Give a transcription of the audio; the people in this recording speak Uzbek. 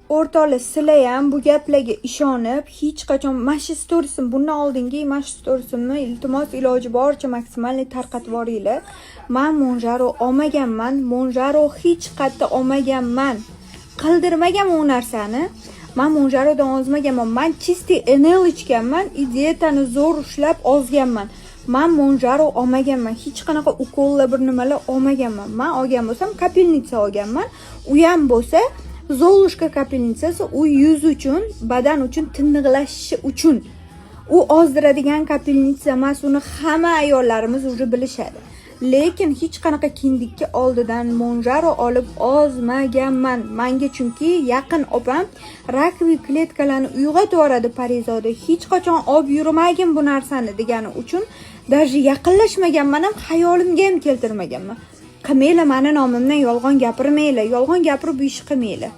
o'rtoqlar, sizlar ham bu gaplarga ishonib, hech qachon mana shu storiesim, bundan oldingi mana shu storiesimni iltimos iloji boricha maksimalni tarqatib boringlar. Men Monjaro olmaganman, Monjaro hech qayerda olmaganman. Qildirmagan u narsani. Men Monjarodan ozmaganman. Men чистый NL ichganman, dietani zo'r ushlab ozganman. Men Monjaro olmaganman. Hech qanaqa ukollar bir nimalar olmaganman. Men olgan bo'lsam kapelnitsa olganman. U ham bo'lsa Zolushka kapelnitsasi, u yuz uchun, badan uchun, tiniqlashishi uchun. U ozdiradigan kapelnitsa emas, uni hamma ayollarimiz уже bilishadi. Lekin hech qanaqa kindikka oldidan Monjaro olib ozmaganman. Menga chunki yaqin opam rakoviy kletkalarni uyg'otib yuboradi Parizoda. Hech qachon olib yurmagin bu narsani degani uchun даже yaqinlashmaganman ham, xayolimga ham keltirmaganman. Qilmanglar, meni nomimdan yolg'on gapirmanglar, yolg'on gapirib bu ish qilmanglar.